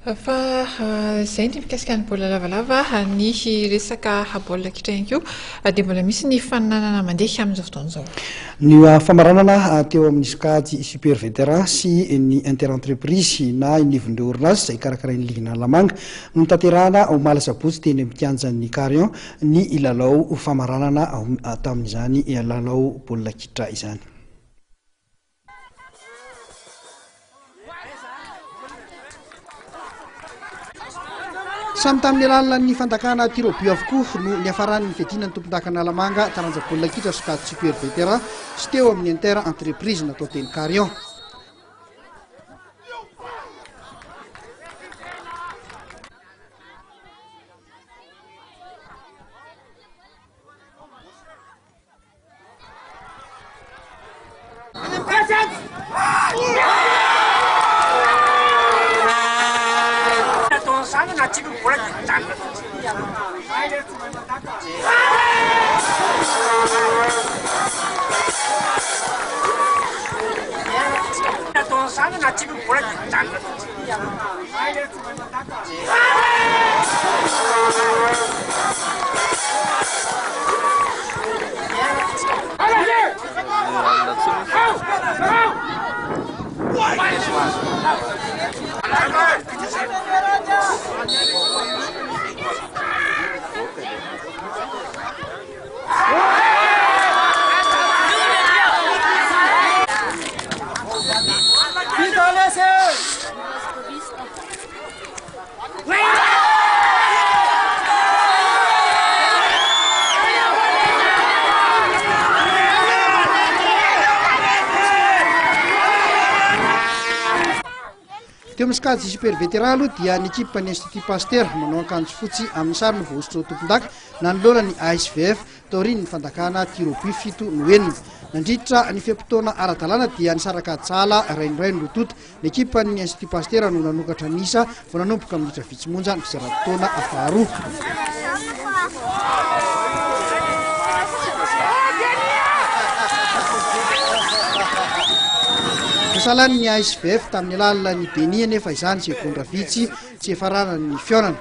Fa izay ny mikasika ny baolina lavalava ny resaka baolina kitra ihany koa dia mbola misy ny faninanana mandeha amin'izao fotoana izao. Ny famaranana teo amin'ny sokajy super vétéran sy ny interentreprise na nivon'ireo orinasa izay karakara ny ligna lamanga no tanterahana ao Malasabotsy teny amin'ny kianjan'ny Carion ny lalao famaranana tamin'izany lalao baolina kitra izany. Samy tamin'ny alalan'ny fandakana tirobio avokoa no niafaran'ny fiadinan'ny tompon-dakana lamanga taranja baolina kitra sokajy super vétéran sy teo amin'ny inter entreprise natao teny Carion. Teo amin'ny sokajy super vétéran aloha dia ny ekipa ny Institut Pasteur manao akanjo fotsy amin'ny sary no voaositra tompon-daka nanoloana ny ASVF taorian'ny fandakana tirobio 7 noenina. Nandritra ny fiam-potoana ara-dalàna dia nisaraka jala rainoray ny rotota ny ekipa ny Institut Pasteur no nanokatra nisa vao nanomboka minitra vitsimonja ny fizaran-taona faharoa. Salan'ny ASVF tamin'ny alalan'ny Benia nefa izany tsy gondra vitsy tsy efarana ny fionana.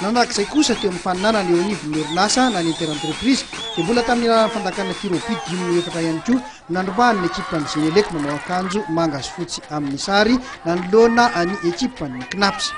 Nanak'izay kosa teo amin'ny faninana ny eo anivon'ny orinasa na ny interentreprise dia mbola tamin'ny alalan'ny fandakana tirobio 14 ihany koa nandrombahany ny ekipa ny Zenelec manao akanjo manga sy fotsy amin'ny sary nanoloana ny ekipa ny Knaps.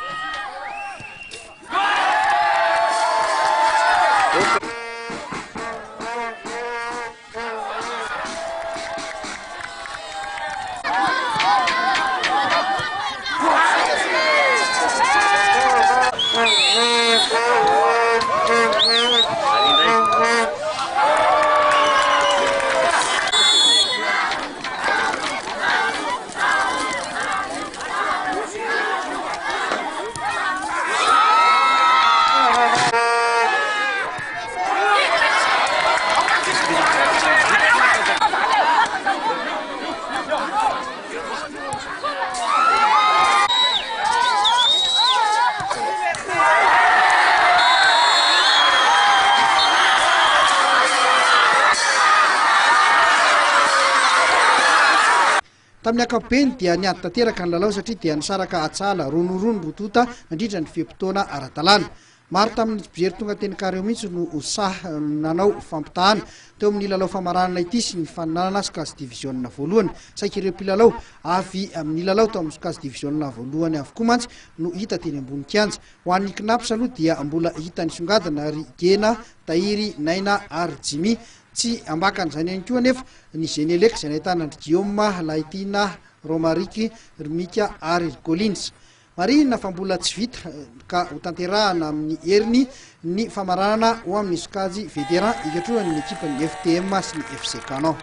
Tamin'ny ankapobeny dia niady tanteraka ny lalao satria dia nisaraka atsala ronoron rotota nandritra ny fiam-potoana ara-dalàna. Maro tamin'ny mpijery tonga teny Carion mihitsy no nanao fampitahana teo amin'ny lalao famaranana ity sy ny faninanana sokajy division voalohany. Saika ireo mpilalao avy amin'ny lalao tao amin'ny sokajy division voalohany avokoa mantsy no hita teny ambony kianja. Ho an'ny Knaps aloha dia mbola hita nisongadina ary Gena, Tahiry, Naina ary Jimmy tsy ambakan'izany ihany koa nefa ny Zenelec izay nahitana Andry Guillaume, Laitina, Romariky, Rimika ary Collins. Marina fa mbola tsy vita ka ho tanterahana amin'ny heriny ny famaranana ho amin'ny sokajy vétéran ikatroan'ny ekipa ny FTM sy ny FC Canon.